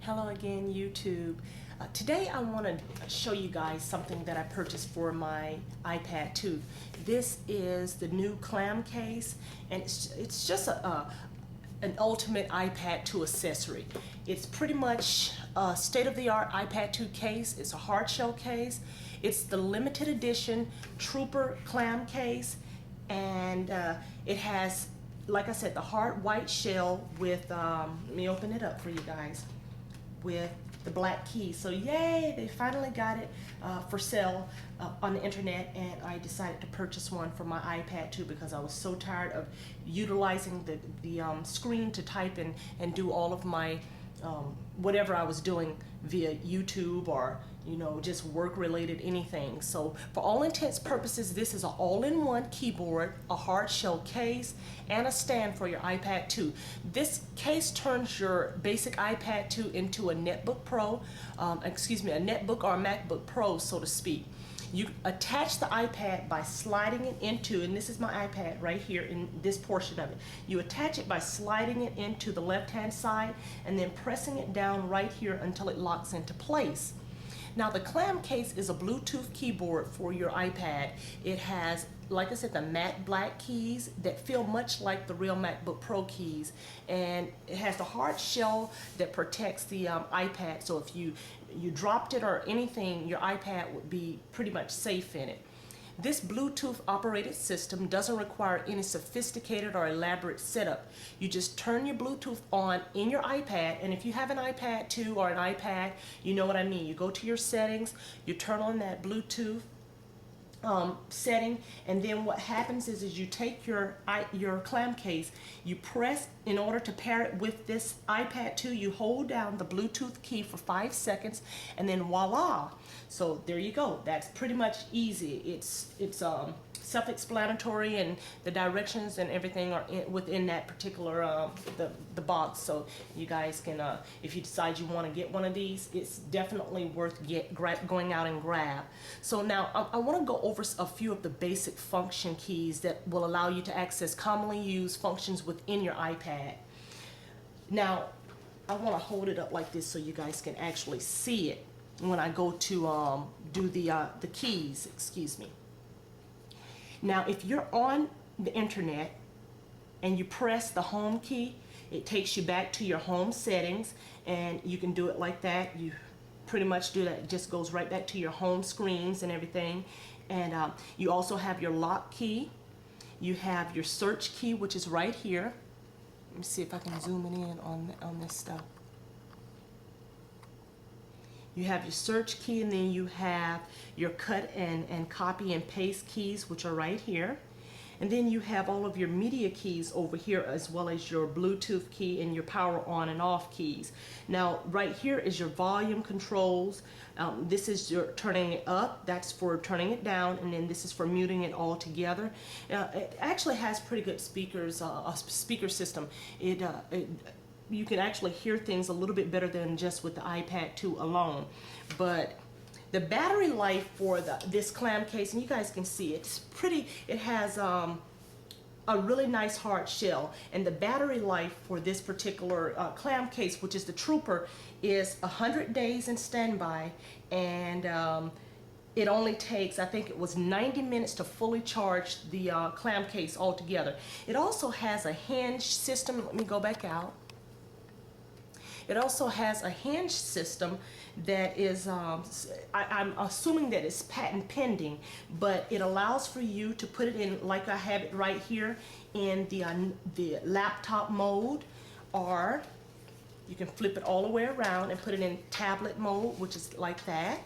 Hello again, YouTube. Today I want to show you guys something that I purchased for my iPad 2. This is the new Clamcase, and it's just an ultimate iPad 2 accessory. It's pretty much a state-of-the-art iPad 2 case. It's a hard shell case. It's the limited edition Trooper Clamcase, and it has, like I said, the hard white shell with, let me open it up for you guys, with the black key. So yay, they finally got it for sale on the internet, and I decided to purchase one for my iPad 2 because I was so tired of utilizing the screen to type and do all of my whatever I was doing via YouTube or just work related anything. So for all intents purposes, this is an all-in-one keyboard, a hard shell case, and a stand for your iPad 2. This case turns your basic iPad 2 into a netbook Pro, a netbook or a MacBook Pro, so to speak. You attach the iPad by sliding it into, and this is my iPad right here in this portion of it. You attach it by sliding it into the left-hand side and then pressing it down right here until it locks into place. Now the Clamcase is a Bluetooth keyboard for your iPad. It has, like I said, the matte black keys that feel much like the real MacBook Pro keys, and it has the hard shell that protects the iPad, so if you dropped it or anything, your iPad would be pretty much safe in it. This Bluetooth operated system doesn't require any sophisticated or elaborate setup. You just turn your Bluetooth on in your iPad, and if you have an iPad 2 or an iPad, you know what I mean. You go to your settings, you turn on that Bluetooth setting, and then what happens is you take your Clamcase, you press, in order to pair it with this iPad 2, you hold down the Bluetooth key for 5 seconds, and then voila. So there you go. That's pretty much easy. It's self-explanatory, and the directions and everything are within that particular the box. So you guys can, if you decide you want to get one of these, it's definitely worth going out and grab. So now I want to go over a few of the basic function keys that will allow you to access commonly used functions within your iPad. Now I want to hold it up like this so you guys can actually see it when I go to do the keys, excuse me. Now if you're on the internet and you press the home key, it takes you back to your home settings, and you can do it like that. You pretty much do that. It just goes right back to your home screens and everything. And you also have your lock key. You have your search key, which is right here. Let me see if I can zoom it in on this stuff. You have your search key, and then you have your cut and copy and paste keys, which are right here. And then you have all of your media keys over here, as well as your Bluetooth key and your power on and off keys. Now right here is your volume controls. This is your turning it up, that's for turning it down, and then this is for muting it all together. It actually has pretty good speakers, a speaker system. You can actually hear things a little bit better than just with the iPad 2 alone. But the battery life for this Clamcase, and you guys can see it's pretty, it has a really nice hard shell, and the battery life for this particular Clamcase, which is the Trooper, is 100 days in standby, and it only takes, I think it was 90 minutes to fully charge the Clamcase altogether. It also has a hinge system. Let me go back out. It also has a hinge system that is, I'm assuming that it's patent pending, but it allows for you to put it in, like I have it right here, in the laptop mode, or you can flip it all the way around and put it in tablet mode, which is like that.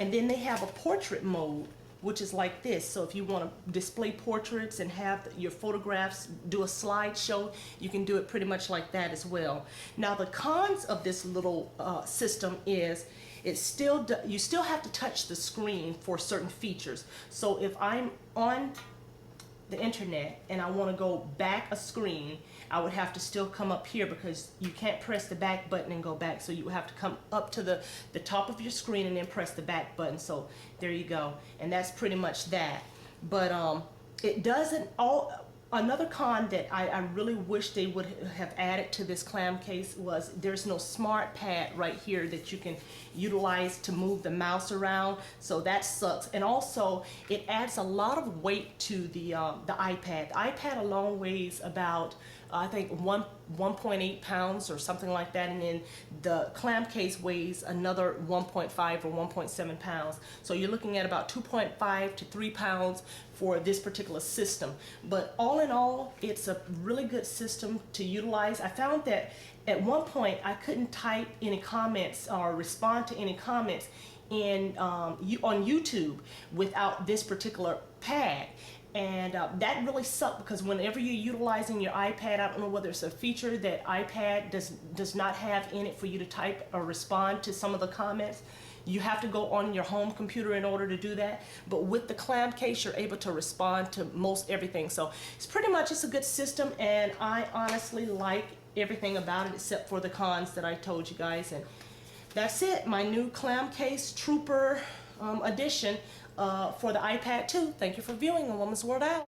And then they have a portrait mode, which is like this. So if you want to display portraits and have your photographs, do a slideshow, you can do it pretty much like that as well. Now the cons of this little system is you still have to touch the screen for certain features. So if I'm on the internet and I want to go back a screen, I would have to still come up here, because you can't press the back button and go back. So you would have to come up to the top of your screen and then press the back button. So there you go, and that's pretty much that. But it doesn't, Another con that I really wish they would have added to this Clamcase was there's no smart pad right here that you can utilize to move the mouse around, so that sucks. And also it adds a lot of weight to the iPad. The iPad alone weighs about I think 1.8 pounds or something like that, and then the Clamcase weighs another 1.5 or 1.7 pounds. So you're looking at about 2.5 to 3 pounds for this particular system. But all in all, it's a really good system to utilize. I found that at one point I couldn't type any comments or respond to any comments on YouTube without this particular pad. And that really sucked, because whenever you're utilizing your iPad, I don't know whether it's a feature that iPad does not have in it for you to type or respond to some of the comments. You have to go on your home computer in order to do that. But with the Clamcase, you're able to respond to most everything. So it's a good system, and I honestly like everything about it except for the cons that I told you guys. And that's it, my new Clamcase Trooper edition for the iPad 2. Thank you for viewing, A Woman's World Out.